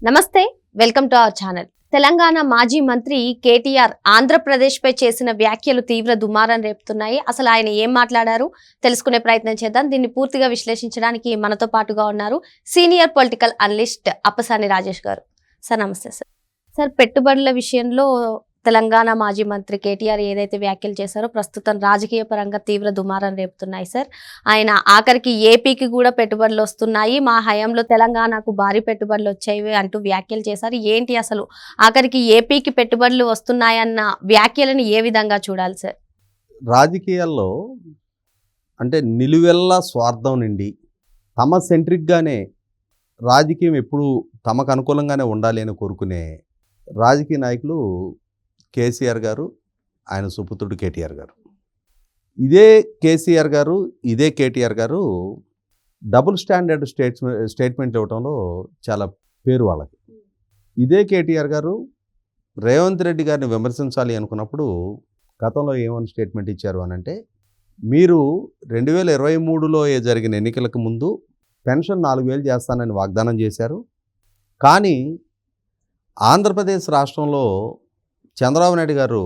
నమస్తే, welcome to our channel. Telangana మాజీ మంత్రి కేటీఆర్ ఆంధ్రప్రదేశ్ పై చేసిన వ్యాఖ్యలు తీవ్ర దుమారం రేపుతున్నాయి. అసలు ఆయన ఏం మాట్లాడారు తెలుసుకునే ప్రయత్నం చేద్దాం. దీన్ని పూర్తిగా విశ్లేషించడానికి మనతో పాటుగా ఉన్నారు senior political analyst Appasani Rajesh గారు. సార్ నమస్తే. సార్ పెట్టుబడుల విషయంలో తెలంగాణ మాజీ మంత్రి కేటీఆర్ ఏదైతే వ్యాఖ్యలు చేశారో ప్రస్తుతం రాజకీయ పరంగా తీవ్ర దుమారం రేపుతున్నాయి. సార్ ఆయన ఆఖరికి ఏపీకి కూడా పెట్టుబడులు వస్తున్నాయి, మా హయాంలో తెలంగాణకు భారీ పెట్టుబడులు వచ్చాయి అంటూ వ్యాఖ్యలు చేశారు. ఏంటి అసలు ఆఖరికి ఏపీకి పెట్టుబడులు వస్తున్నాయన్న వ్యాఖ్యలను ఏ విధంగా చూడాలి సార్? రాజకీయాల్లో అంటే నిలువెల్లా స్వార్థం నిండి తమ సెంట్రిక్గానే రాజకీయం ఎప్పుడు తమకు అనుకూలంగానే ఉండాలి అని కోరుకునే రాజకీయ నాయకులు కేసీఆర్ గారు, ఆయన సుపుత్రుడు కేటీఆర్ గారు. ఇదే కేసీఆర్ గారు, ఇదే కేటీఆర్ గారు డబుల్ స్టాండర్డ్ స్టేట్మెంట్ ఇవ్వడంలో చాలా పేరు వాళ్ళకి. ఇదే కేటీఆర్ గారు రేవంత్ రెడ్డి గారిని విమర్శించాలి అనుకున్నప్పుడు గతంలో ఏమని స్టేట్మెంట్ ఇచ్చారు అని అంటే, మీరు 2023లో జరిగిన ఎన్నికలకు ముందు పెన్షన్ 4000 చేస్తానని వాగ్దానం చేశారు, కానీ ఆంధ్రప్రదేశ్ రాష్ట్రంలో చంద్రబాబు నాయుడు గారు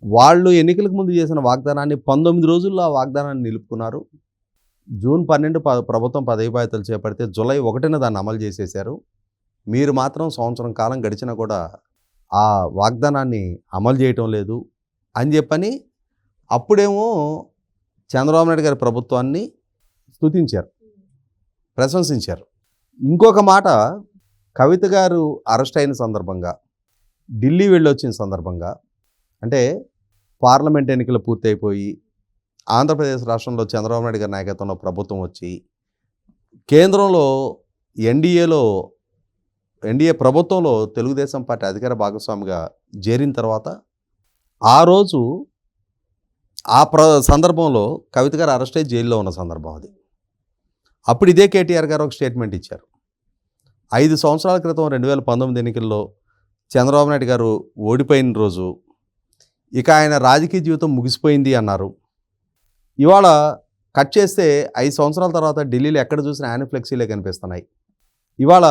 వాళ్ళు ఎన్నికలకు ముందు చేసిన వాగ్దానాన్ని 19 రోజుల్లో ఆ వాగ్దానాన్ని నిలుపుకున్నారు. జూన్ 12 ప్రభుత్వం పదవి బాధ్యతలు చేపడితే జూలై 1న దాన్ని అమలు చేసేశారు. మీరు మాత్రం సంవత్సరం కాలం గడిచినా కూడా ఆ వాగ్దానాన్ని అమలు చేయటం లేదు అని చెప్పని అప్పుడేమో చంద్రబాబు నాయుడు గారి ప్రభుత్వాన్ని స్తుతించారు, ప్రశంసించారు. ఇంకొక మాట, కవిత గారు అరెస్ట్ అయిన సందర్భంగా, ఢిల్లీ వెళ్ళొచ్చిన సందర్భంగా, అంటే పార్లమెంట్ ఎన్నికలు పూర్తయిపోయి ఆంధ్రప్రదేశ్ రాష్ట్రంలో చంద్రబాబు నాయుడు గారి నాయకత్వంలో ప్రభుత్వం వచ్చి కేంద్రంలో ఎన్డీఏ ప్రభుత్వంలో తెలుగుదేశం పార్టీ అధికార భాగస్వామిగా చేరిన తర్వాత ఆ రోజు సందర్భంలో కవిత గారు అరెస్ట్ అయ్యి జైల్లో ఉన్న సందర్భం అది. అప్పుడు ఇదే కేటీఆర్ గారు ఒక స్టేట్మెంట్ ఇచ్చారు. 5 సంవత్సరాల క్రితం 2019 ఎన్నికల్లో చంద్రబాబు నాయుడు గారు ఓడిపోయిన రోజు ఇక ఆయన రాజకీయ జీవితం ముగిసిపోయింది అన్నారు. ఇవాళ కట్ చేస్తే 5 సంవత్సరాల తర్వాత ఢిల్లీలో ఎక్కడ చూసినా ఆయన ఫ్లెక్సీలే కనిపిస్తున్నాయి. ఇవాళ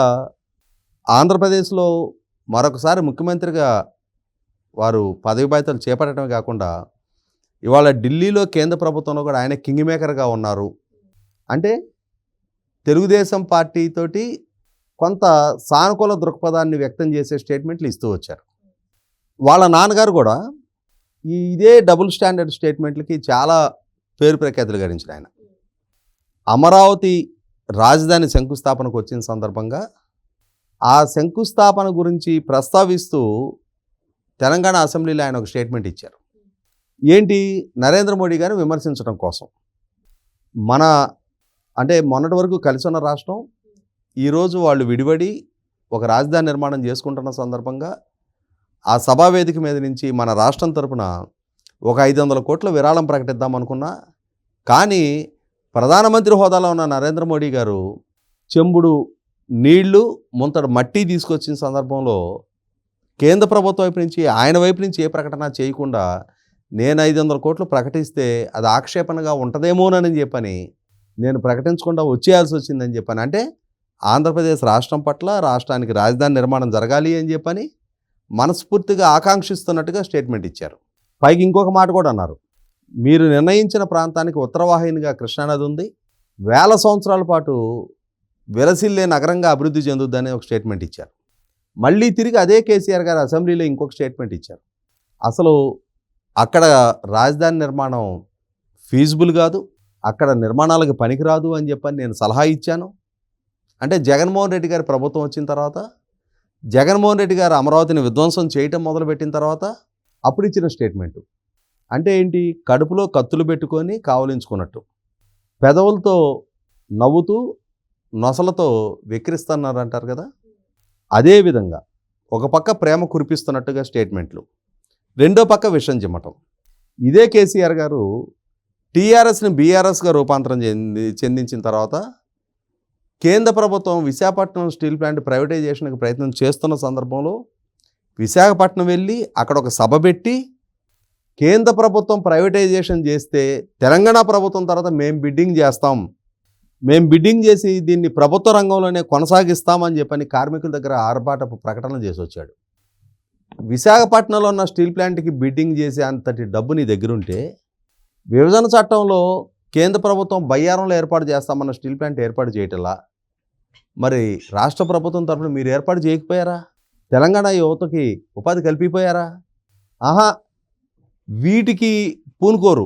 ఆంధ్రప్రదేశ్లో మరొకసారి ముఖ్యమంత్రిగా వారు పదవి బాధ్యతలు చేపట్టడమే కాకుండా ఇవాళ ఢిల్లీలో కేంద్ర ప్రభుత్వంలో కూడా ఆయన కింగ్ మేకర్గా ఉన్నారు. అంటే తెలుగుదేశం పార్టీతోటి కొంత సానుకూల దృక్పథాన్ని వ్యక్తం చేసే స్టేట్మెంట్లు ఇస్తూ వచ్చారు. వాళ్ళ నాన్నగారు కూడా ఇదే డబుల్ స్టాండర్డ్ స్టేట్మెంట్లకి చాలా పేరు ప్రఖ్యాతులు గడించిన ఆయన. అమరావతి రాజధాని శంకుస్థాపనకు వచ్చిన సందర్భంగా ఆ శంకుస్థాపన గురించి ప్రస్తావిస్తూ తెలంగాణ అసెంబ్లీలో ఆయన ఒక స్టేట్మెంట్ ఇచ్చారు. ఏంటి? నరేంద్ర మోడీ గారిని విమర్శించడం కోసం. మొన్నటి వరకు కలిసి ఉన్న రాష్ట్రం ఈరోజు వాళ్ళు విడివడి ఒక రాజధాని నిర్మాణం చేసుకుంటున్న సందర్భంగా ఆ సభా వేదిక మీద నుంచి మన రాష్ట్రం తరపున ఒక 500 కోట్ల విరాళం ప్రకటిద్దాం అనుకున్నా, కానీ ప్రధానమంత్రి హోదాలో ఉన్న నరేంద్ర మోడీ గారు చెంబుడు నీళ్లు ముంతడు మట్టి తీసుకొచ్చిన సందర్భంలో కేంద్ర ప్రభుత్వం వైపు నుంచి, ఆయన వైపు నుంచి ఏ ప్రకటన చేయకుండా నేను 500 కోట్లు ప్రకటిస్తే అది ఆక్షేపణగా ఉంటుందేమోనని చెప్పని నేను ప్రకటించకుండా వచ్చేయాల్సి వచ్చిందని చెప్పని, అంటే ఆంధ్రప్రదేశ్ రాష్ట్రం పట్ల రాష్ట్రానికి రాజధాని నిర్మాణం జరగాలి అని చెప్పని మనస్ఫూర్తిగా ఆకాంక్షిస్తున్నట్టుగా స్టేట్మెంట్ ఇచ్చారు. పైకి ఇంకొక మాట కూడా అన్నారు, మీరు నిర్ణయించిన ప్రాంతానికి ఉత్తరవాహినిగా కృష్ణానది ఉంది, 1000 సంవత్సరాల పాటు విలసిల్లే నగరంగా అభివృద్ధి చెందుద్దని ఒక స్టేట్మెంట్ ఇచ్చారు. మళ్ళీ తిరిగి అదే కేసీఆర్ గారు అసెంబ్లీలో ఇంకొక స్టేట్మెంట్ ఇచ్చారు. అసలు అక్కడ రాజధాని నిర్మాణం ఫీజిబుల్ కాదు, అక్కడ నిర్మాణాలకు పనికిరాదు అని చెప్పని నేను సలహా ఇచ్చాను. అంటే జగన్మోహన్ రెడ్డి గారి ప్రభుత్వం వచ్చిన తర్వాత, జగన్మోహన్ రెడ్డి గారు అమరావతిని విధ్వంసం చేయటం మొదలుపెట్టిన తర్వాత అప్పుడు ఇచ్చిన స్టేట్మెంటు. అంటే ఏంటి? కడుపులో కత్తులు పెట్టుకొని కావలించుకున్నట్టు, పెదవులతో నవ్వుతూ నొసలతో వెక్కిరిస్తున్నారు అంటారు కదా, అదేవిధంగా ఒక పక్క ప్రేమ కురిపిస్తున్నట్టుగా స్టేట్మెంట్లు, రెండో పక్క విషం చిమ్మటం. ఇదే కేసీఆర్ గారు టీఆర్ఎస్ని బీఆర్ఎస్గా రూపాంతరం చెందించిన తర్వాత కేంద్ర ప్రభుత్వం విశాఖపట్నం స్టీల్ ప్లాంట్ ప్రైవేటైజేషన్కి ప్రయత్నం చేస్తున్న సందర్భంలో విశాఖపట్నం వెళ్ళి అక్కడ ఒక సభ పెట్టి కేంద్ర ప్రభుత్వం ప్రైవేటైజేషన్ చేస్తే తెలంగాణ ప్రభుత్వం తర్వాత మేము బిడ్డింగ్ చేస్తాం, మేము బిడ్డింగ్ చేసి దీన్ని ప్రభుత్వ రంగంలోనే కొనసాగిస్తామని చెప్పని కార్మికుల దగ్గర ఆర్భాటపు ప్రకటన చేసి వచ్చాడు. విశాఖపట్నంలో ఉన్న స్టీల్ ప్లాంట్కి బిడ్డింగ్ చేసే అంతటి డబ్బు నీ దగ్గర ఉంటే విభజన చట్టంలో కేంద్ర ప్రభుత్వం బయ్యారంలో ఏర్పాటు చేస్తామన్న స్టీల్ ప్లాంట్ ఏర్పాటు చేయటంలా మరి రాష్ట్ర ప్రభుత్వం తరఫున మీరు ఏర్పాటు చేయకపోయారా? తెలంగాణ యువతకి ఉపాధి కల్పిపోయారా? ఆహా, వీటికి పూనుకోరు.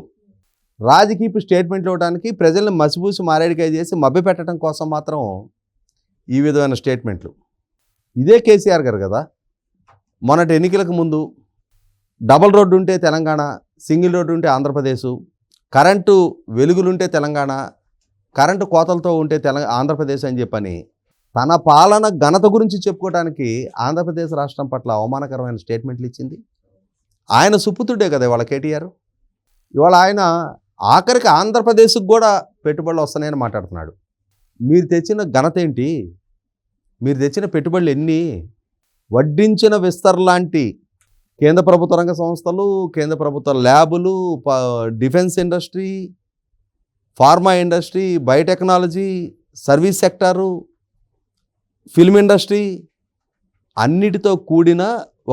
రాజకీయ స్టేట్మెంట్లు ఇవ్వడానికి, ప్రజల్ని మసిపూసి మారేడికాయ చేసి మభ్యపెట్టడం కోసం మాత్రం ఈ విధమైన స్టేట్మెంట్లు. ఇదే కేసీఆర్ గారు కదా మొన్నటి ఎన్నికలకు ముందు డబల్ రోడ్డు ఉంటే తెలంగాణ, సింగిల్ రోడ్డు ఉంటే ఆంధ్రప్రదేశ్, కరెంటు వెలుగులుంటే తెలంగాణ, కరెంటు కోతలతో ఉంటే ఆంధ్రప్రదేశ్ అని చెప్పని తన పాలన ఘనత గురించి చెప్పుకోవడానికి ఆంధ్రప్రదేశ్ రాష్ట్రం పట్ల అవమానకరమైన స్టేట్మెంట్లు ఇచ్చింది. ఆయన సుపుత్రుడే కదా ఇవాళ కేటీఆర్. ఇవాళ ఆయన ఆఖరికి ఆంధ్రప్రదేశ్కి కూడా పెట్టుబడులు వస్తున్నాయని మాట్లాడుతున్నాడు. మీరు తెచ్చిన ఘనత ఏంటి? మీరు తెచ్చిన పెట్టుబడులు ఎన్ని? వడ్డించిన విస్తర్ లాంటి కేంద్ర ప్రభుత్వ రంగ సంస్థలు, కేంద్ర ప్రభుత్వ ల్యాబులు, defence industry, pharma industry, biotechnology, service sector, film industry అన్నిటితో కూడిన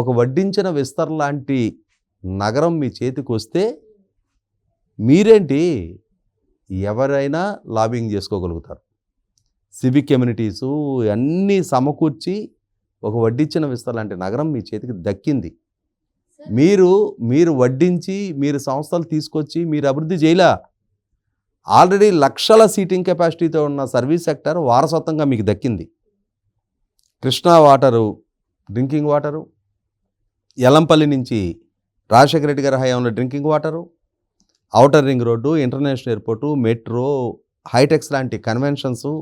ఒక వడ్డించిన విస్తర్ లాంటి నగరం మీ చేతికి వస్తే మీరేంటి? ఎవరైనా లాబింగ్ చేసుకోగలుగుతారు. సివిక్ కమ్యూనిటీసు అన్నీ సమకూర్చి ఒక వడ్డించిన విస్తర్ లాంటి నగరం మీ చేతికి దక్కింది. మీరు వడ్డించి, మీరు సంస్థలు తీసుకొచ్చి మీరు అభివృద్ధి చేయలా. ఆల్రెడీ లక్షల సీటింగ్ కెపాసిటీతో ఉన్న సర్వీస్ సెక్టర్ వారసత్వంగా మీకు దక్కింది. కృష్ణా వాటరు, డ్రింకింగ్ వాటరు, యలంపల్లి నుంచి రాజశేఖర రెడ్డి గారి హయాంలో drinking water, outer ring road, international airport, metro, HITEX లాంటి కన్వెన్షన్సు,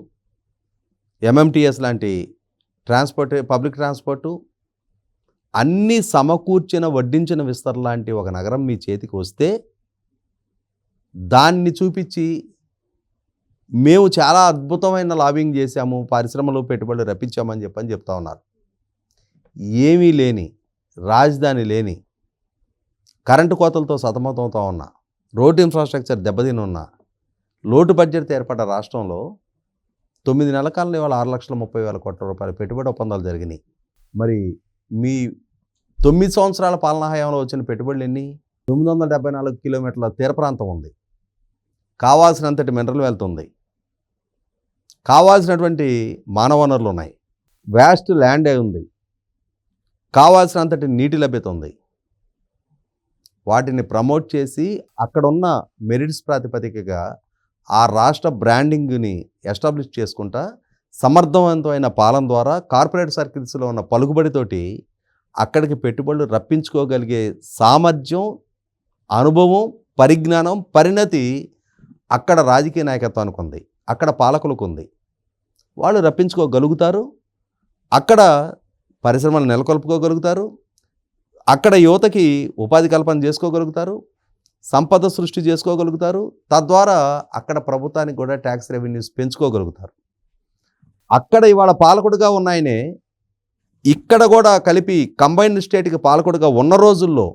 ఎంఎంటీఎస్ లాంటి పబ్లిక్ ట్రాన్స్పోర్టు అన్నీ సమకూర్చిన వడ్డించిన విస్తర్ లాంటి ఒక నగరం మీ చేతికి వస్తే దాన్ని చూపించి మేము చాలా అద్భుతమైన లాబింగ్ చేశాము, పరిశ్రమలు పెట్టుబడులు రప్పించామని చెప్తా ఉన్నారు. ఏమీ లేని, రాజధాని లేని, కరెంటు కోతలతో సతమతమవుతా ఉన్న, రోడ్డు ఇన్ఫ్రాస్ట్రక్చర్ దెబ్బతిని ఉన్న, లోటు బడ్జెట్ ఏర్పడ్డ రాష్ట్రంలో 9 నెలల కాలంలో ఇవాళ 6,30,000 కోట్ల రూపాయల పెట్టుబడి ఒప్పందాలు జరిగినాయి. మరి మీ 9 సంవత్సరాల పాలనా హయాంలో వచ్చిన పెట్టుబడులు ఎన్ని? 974 కిలోమీటర్ల తీర ప్రాంతం ఉంది, కావాల్సినంతటి మినరల్ వెల్త్ ఉంది, కావాల్సినటువంటి మానవ వనరులు ఉన్నాయి, వ్యాస్ట్ ల్యాండ్ ఉంది, కావాల్సినంతటి నీటి లభ్యత ఉంది. వాటిని ప్రమోట్ చేసి అక్కడున్న మెరిట్స్ ప్రాతిపదికగా ఆ రాష్ట్ర బ్రాండింగ్ని ఎస్టాబ్లిష్ చేసుకుంటా సమర్థవంతమైన పాలన ద్వారా కార్పొరేట్ సర్కిల్స్లో ఉన్న పలుకుబడితోటి అక్కడికి పెట్టుబడులు రప్పించుకోగలిగే సామర్థ్యం, అనుభవం, పరిజ్ఞానం, పరిణతి అక్కడ రాజకీయ నాయకత్వానికి ఉంది, అక్కడ పాలకులకు ఉంది. వాళ్ళు రప్పించుకోగలుగుతారు, అక్కడ పరిశ్రమలు నెలకొల్పుకోగలుగుతారు, అక్కడ యువతకి ఉపాధి కల్పన చేసుకోగలుగుతారు, సంపద సృష్టి చేసుకోగలుగుతారు, తద్వారా అక్కడ ప్రభుత్వానికి కూడా ట్యాక్స్ రెవెన్యూస్ పెంచుకోగలుగుతారు. అక్కడ ఇవాళ పాలకుడుగా ఉన్నాయనే ఇక్కడ కూడా కలిపి కంబైన్డ్ స్టేట్కి పాలకుడుగా ఉన్న రోజుల్లో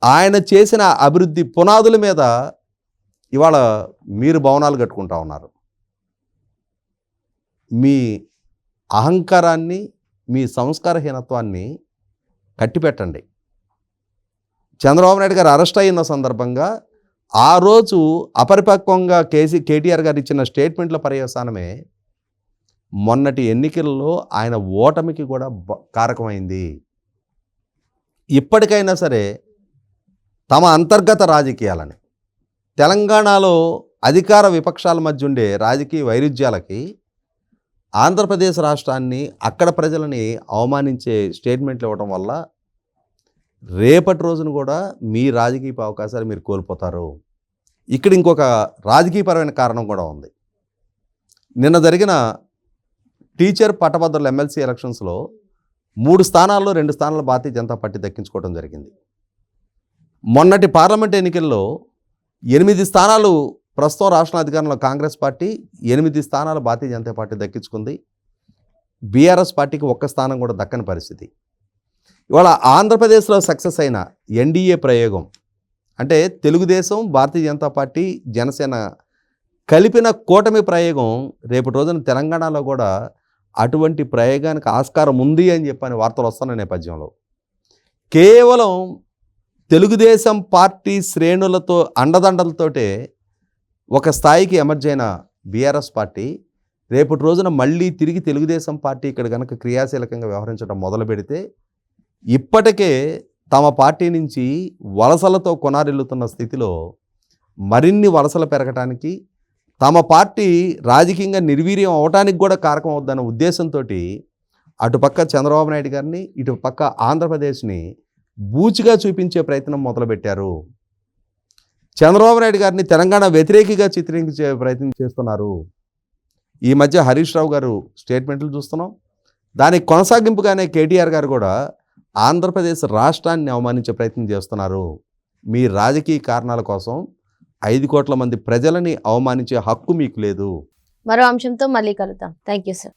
ఆయన చేసిన అభివృద్ధి పునాదుల మీద ఇవాళ మీరు భవనాలు కట్టుకుంటా ఉన్నారు. మీ అహంకారాన్ని, మీ సంస్కారహీనత్వాన్ని కట్టిపెట్టండి. చంద్రబాబు నాయుడు గారు అరెస్ట్ అయిన సందర్భంగా ఆ రోజు అపరిపక్వంగా కేటీఆర్ గారు ఇచ్చిన స్టేట్మెంట్ల పర్యవసానమే మొన్నటి ఎన్నికల్లో ఆయన ఓటమికి కూడా కారకమైంది. ఇప్పటికైనా సరే తమ అంతర్గత రాజకీయాలని, తెలంగాణలో అధికార విపక్షాల మధ్య ఉండే రాజకీయ వైరుధ్యాలకి ఆంధ్రప్రదేశ్ రాష్ట్రాన్ని, అక్కడ ప్రజలని అవమానించే స్టేట్మెంట్లు ఇవ్వడం వల్ల రేపటి రోజున కూడా మీ రాజకీయ అవకాశాలు మీరు కోల్పోతారు. ఇక్కడ ఇంకొక రాజకీయపరమైన కారణం కూడా ఉంది. నిన్న జరిగిన టీచర్ పట్టభద్రుల ఎమ్మెల్సీ ఎలక్షన్స్లో 3 స్థానాల్లో 2 స్థానాలు భారతీయ జనతా పార్టీ దక్కించుకోవడం జరిగింది. మొన్నటి పార్లమెంట్ ఎన్నికల్లో 8 స్థానాలు ప్రస్తుతం రాష్ట్ర అధికారంలో కాంగ్రెస్ పార్టీ, 8 స్థానాలు భారతీయ జనతా పార్టీ దక్కించుకుంది. బీఆర్ఎస్ పార్టీకి 1 స్థానం కూడా దక్కని పరిస్థితి. ఇవాళ ఆంధ్రప్రదేశ్లో సక్సెస్ అయిన ఎన్డీఏ ప్రయోగం అంటే తెలుగుదేశం, భారతీయ జనతా పార్టీ, జనసేన కలిపిన కూటమి ప్రయోగం రేపటి రోజున తెలంగాణలో కూడా అటువంటి ప్రయోగానికి ఆస్కారం ఉంది అని చెప్పని వార్తలు వస్తున్న నేపథ్యంలో కేవలం తెలుగుదేశం పార్టీ శ్రేణులతో అండదండలతోటే ఒక స్థాయికి ఎమర్జ్ అయిన బీఆర్ఎస్ పార్టీ రేపటి రోజున మళ్ళీ తిరిగి తెలుగుదేశం పార్టీ ఇక్కడ కనుక క్రియాశీలకంగా వ్యవహరించడం మొదలు పెడితే ఇప్పటికే తమ పార్టీ నుంచి వలసలతో కొనారిల్లుతున్న స్థితిలో మరిన్ని వలసలు పెరగటానికి తమ పార్టీ రాజకీయంగా నిర్వీర్యం అవడానికి కూడా కారకం అవుద్దన్న ఉద్దేశంతో అటుపక్క చంద్రబాబు నాయుడు గారిని ఇటుపక్క ఆంధ్రప్రదేశ్ని బూచిగా చూపించే ప్రయత్నం మొదలుపెట్టారు. చంద్రబాబు నాయుడు గారిని తెలంగాణ వ్యతిరేకిగా చిత్రీకరించే ప్రయత్నం చేస్తున్నారు. ఈ మధ్య హరీష్ రావు గారు స్టేట్మెంట్లు చూస్తున్నాం. దానికి కొనసాగింపుగానే కేటీఆర్ గారు కూడా ఆంధ్రప్రదేశ్ రాష్ట్రాన్ని అవమానించే ప్రయత్నం చేస్తున్నారు. మీ రాజకీయ కారణాల కోసం 5 కోట్ల మంది ప్రజలని అవమానించే హక్కు మీకు లేదు. మరో అంశంతో మళ్ళీ కలుద్దాం. Thank you sir.